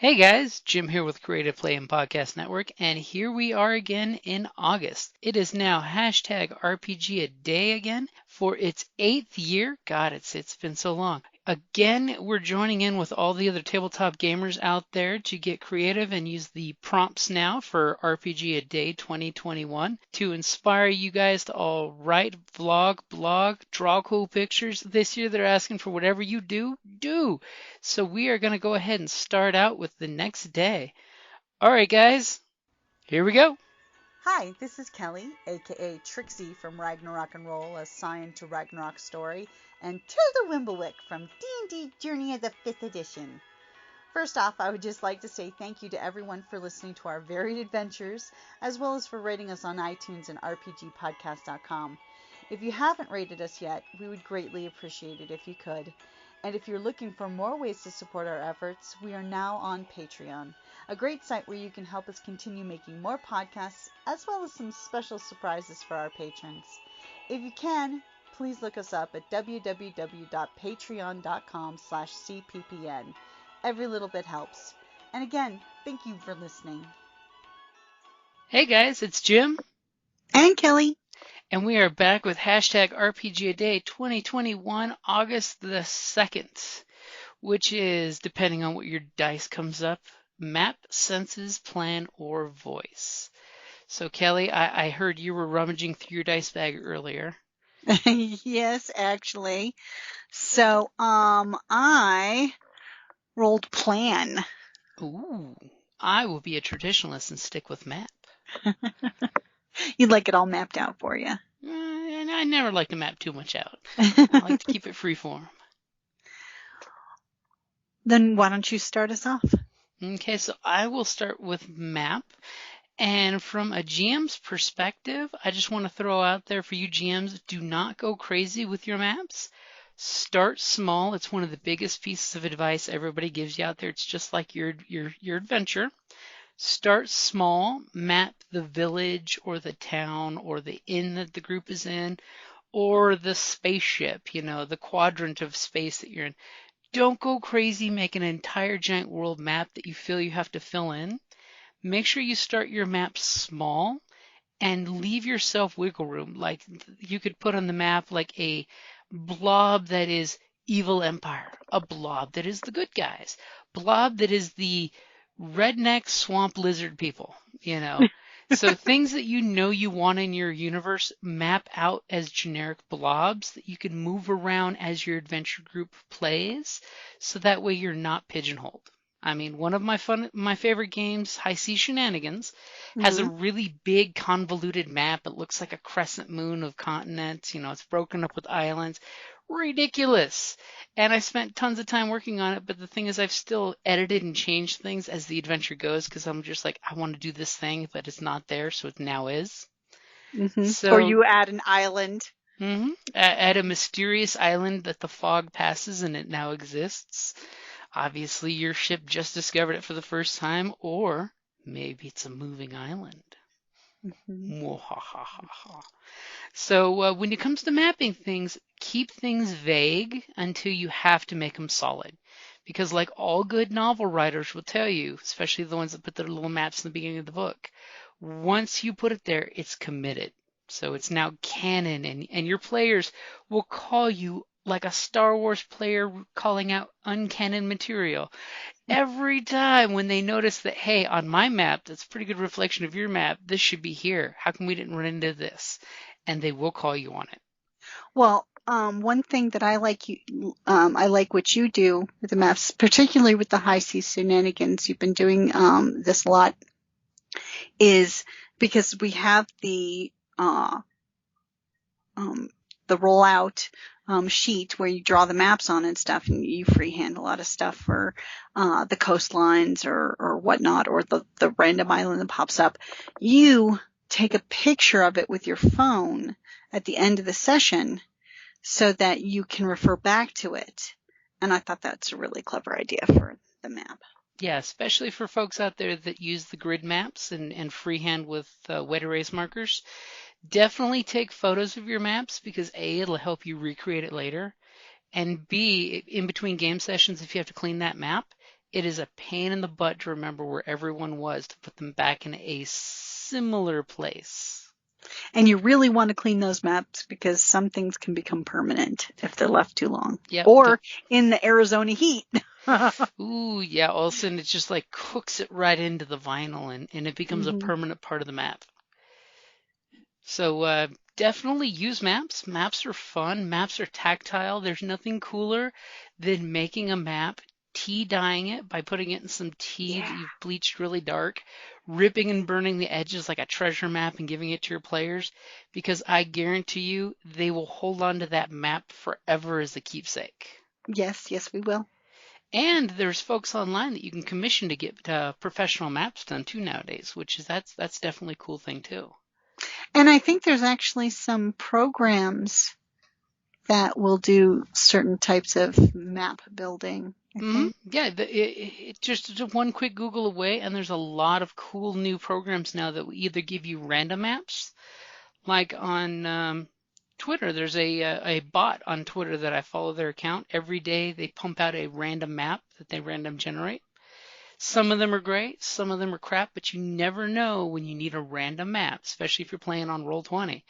Hey guys, Jim here with Creative Play and Podcast Network, and here we are again in August. It is now hashtag RPGaDay again for its 8th year. God, it's been so long. Again, we're joining in with all the other tabletop gamers out there to get creative and use the prompts now for RPGaDay 2021 to inspire you guys to all write, vlog, blog, draw cool pictures. This year they're asking for whatever you do. So we are going to go ahead and start out with the next day. All right, guys, here we go. Hi, this is Kelly, aka Trixie from Ragnarok and Roll, assigned to Ragnarok Story, and Tilda Wimblewick from D&D Journey of the 5th Edition. First off, I would just like to say thank you to everyone for listening to our varied adventures, as well as for rating us on iTunes and RPGpodcast.com. If you haven't rated us yet, we would greatly appreciate it if you could. And if you're looking for more ways to support our efforts, we are now on Patreon, a great site where you can help us continue making more podcasts, as well as some special surprises for our patrons. If you can, please look us up at www.patreon.com/cppn. Every little bit helps. And again, thank you for listening. Hey guys, it's Jim. And Kelly. And we are back with hashtag RPGaDay 2021 August the 2nd, which is, depending on what your dice comes up, map, senses, plan, or voice. So Kelly, I heard you were rummaging through your dice bag earlier. Yes, actually. So, I rolled plan. Ooh, I will be a traditionalist and stick with map. You'd like it all mapped out for you. And I never like to map too much out. I like to keep it free form. Then why don't you start us off? Okay, so I will start with map. And from a GM's perspective, I just want to throw out there for you GMs, do not go crazy with your maps. Start small. It's one of the biggest pieces of advice everybody gives you out there. It's just like your adventure. Start small, map the village or the town or the inn that the group is in, or the spaceship, the quadrant of space that you're in. Don't go crazy, make an entire giant world map that you feel you have to fill in. Make sure you start your map small and leave yourself wiggle room. Like you could put on the map like a blob that is evil empire, a blob that is the good guys, blob that is the redneck swamp lizard people, So things that you want in your universe, map out as generic blobs that you can move around as your adventure group plays, so that way you're not pigeonholed. I mean, one of my favorite games, High Sea Shenanigans, has a really big convoluted map. It looks like a crescent moon of continents. It's broken up with islands. Ridiculous. And I spent tons of time working on it, but the thing is I've still edited and changed things as the adventure goes because I'm just like, I want to do this thing, but it's not there, so it now is. So, or you add an island. Add a mysterious island that the fog passes and it now exists. Obviously, your ship just discovered it for the first time, or maybe it's a moving island. So when it comes to mapping things, keep things vague until you have to make them solid. Because like all good novel writers will tell you, especially the ones that put their little maps in the beginning of the book, once you put it there, it's committed. So it's now canon, and your players will call you like a Star Wars player calling out uncanon material. Every time when they notice that, hey, on my map, that's a pretty good reflection of your map, this should be here. How come we didn't run into this? And they will call you on it. Well, one thing that I like I like what you do with the maps, particularly with the High Sea Shenanigans. You've been doing this a lot, is because we have the rollout sheet where you draw the maps on and stuff, and you freehand a lot of stuff for the coastlines or whatnot, or the random island that pops up. You take a picture of it with your phone at the end of the session so that you can refer back to it. And I thought that's a really clever idea for the map. Yeah, especially for folks out there that use the grid maps and freehand with wet erase markers. Definitely take photos of your maps because A, it'll help you recreate it later. And B, in between game sessions, if you have to clean that map, it is a pain in the butt to remember where everyone was to put them back in a similar place. And you really want to clean those maps because some things can become permanent if they're left too long. Yep. Or in the Arizona heat. Ooh, yeah, all of a sudden it just like cooks it right into the vinyl and it becomes a permanent part of the map. So definitely use maps. Maps are fun. Maps are tactile. There's nothing cooler than making a map, tea dyeing it by putting it in some tea that you've bleached really dark, ripping and burning the edges like a treasure map and giving it to your players, because I guarantee you they will hold on to that map forever as a keepsake. Yes, we will. And there's folks online that you can commission to get professional maps done too nowadays, which is that's definitely a cool thing too. And I think there's actually some programs that will do certain types of map building. I think. Yeah, it just one quick Google away, and there's a lot of cool new programs now that will either give you random maps, like on Twitter. There's a bot on Twitter that I follow their account. Every day they pump out a random map that they random generate. Some of them are great, some of them are crap, but you never know when you need a random map, especially if you're playing on Roll20,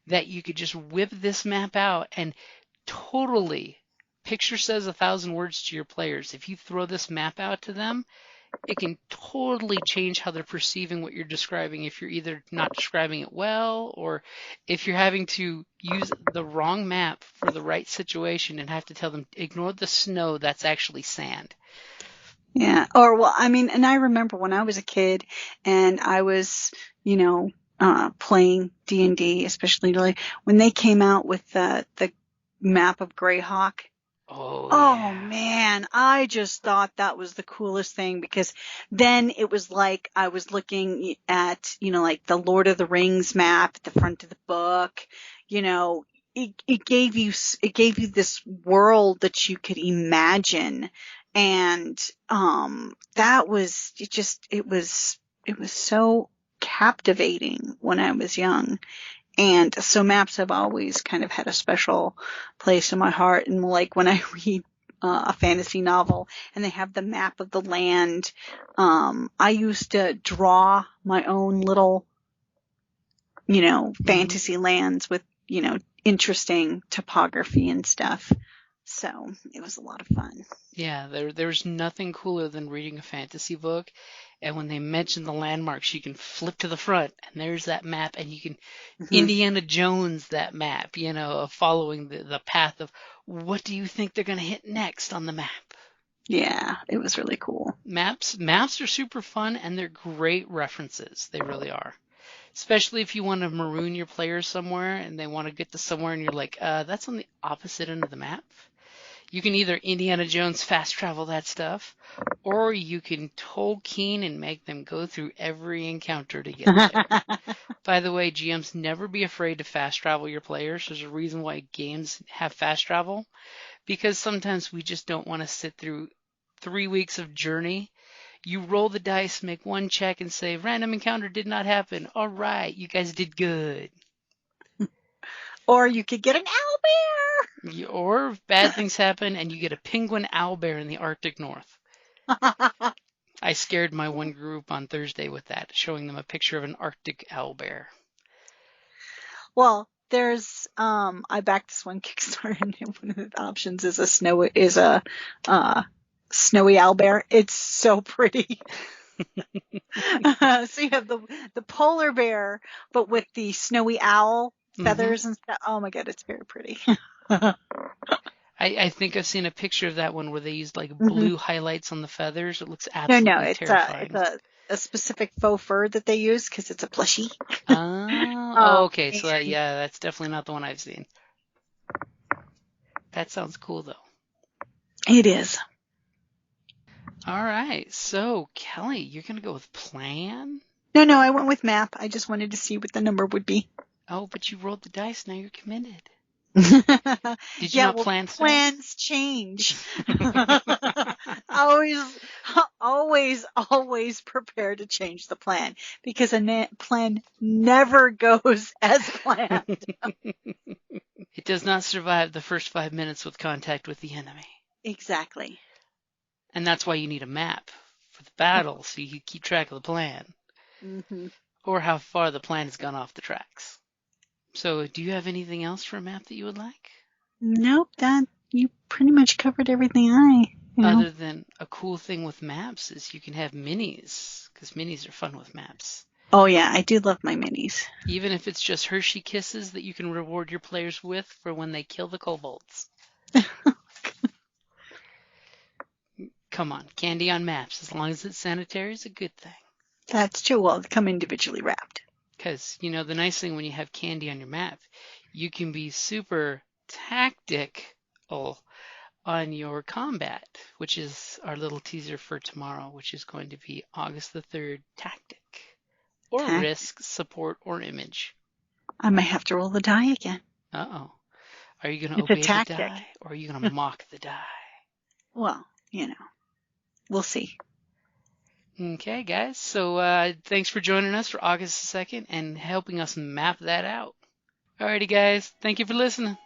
that you could just whip this map out and totally, picture says 1,000 words to your players. If you throw this map out to them, it can totally change how they're perceiving what you're describing if you're either not describing it well or if you're having to use the wrong map for the right situation and have to tell them, ignore the snow, that's actually sand. Yeah. Or, well, I mean, and I remember when I was a kid and I was, playing D&D, especially like when they came out with the map of Greyhawk. Oh, Oh yeah. man, I just thought that was the coolest thing because then it was like I was looking at, like the Lord of the Rings map at the front of the book. It gave you this world that you could imagine. And that was it was so captivating when I was young. And so maps have always kind of had a special place in my heart. And like when I read a fantasy novel and they have the map of the land, I used to draw my own little, fantasy lands with, interesting topography and stuff. So it was a lot of fun. Yeah, there's nothing cooler than reading a fantasy book, and when they mention the landmarks, you can flip to the front, and there's that map, and you can Indiana Jones that map, of following the path of what do you think they're going to hit next on the map. Yeah, it was really cool. Maps are super fun, and they're great references. They really are. Especially if you want to maroon your players somewhere, and they want to get to somewhere, and you're like, that's on the opposite end of the map. You can either Indiana Jones fast travel that stuff, or you can Tolkien and make them go through every encounter to get there. By the way, GMs, never be afraid to fast travel your players. There's a reason why games have fast travel, because sometimes we just don't want to sit through 3 weeks of journey. You roll the dice, make one check, and say, random encounter did not happen. All right, you guys did good. Or you could get an owlbear. Or bad things happen and you get a penguin owlbear in the Arctic North. I scared my one group on Thursday with that, showing them a picture of an Arctic owlbear. Well, there's I backed this one Kickstarter and one of the options is a snowy owlbear. It's so pretty. So you have the polar bear, but with the snowy owl feathers and stuff. Oh my god, it's very pretty. I think I've seen a picture of that one where they used like blue highlights on the feathers. It looks absolutely terrifying. It's a specific faux fur that they use because it's a plushie. Oh, okay. So that's definitely not the one I've seen. That sounds cool though. It is. All right. So Kelly, you're gonna go with plan? No, I went with map. I just wanted to see what the number would be. Oh, but you rolled the dice. Now you're committed. Did you not plan stuff? Plans change. always prepare to change the plan because a plan never goes as planned. It does not survive the first 5 minutes with contact with the enemy. Exactly. And that's why you need a map for the battle, so you can keep track of the plan Mm-hmm. or how far the plan has gone off the tracks. So, do you have anything else for a map that you would like? Nope, that you pretty much covered everything I. Other than a cool thing with maps is you can have minis, because minis are fun with maps. Oh yeah, I do love my minis. Even if it's just Hershey Kisses that you can reward your players with for when they kill the kobolds. Come on, candy on maps, as long as it's sanitary, is a good thing. That's true. Well, they come individually wrapped. Because, the nice thing when you have candy on your map, you can be super tactical on your combat, which is our little teaser for tomorrow, which is going to be August the 3rd, Tactic. Or Risk, Support, or Image. I might have to roll the die again. Uh-oh. Are you going to It's a obey the tactic. die, or are you going to mock the die? Well, we'll see. Okay, guys. So thanks for joining us for August 2nd and helping us map that out. Alrighty, guys. Thank you for listening.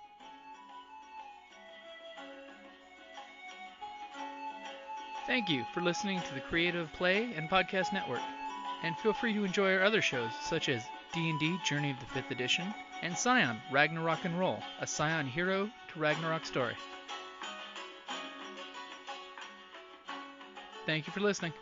Thank you for listening to the Creative Play and Podcast Network. And feel free to enjoy our other shows, such as D&D Journey of the 5th Edition and Scion Ragnarok and Roll, a Scion hero to Ragnarok story. Thank you for listening.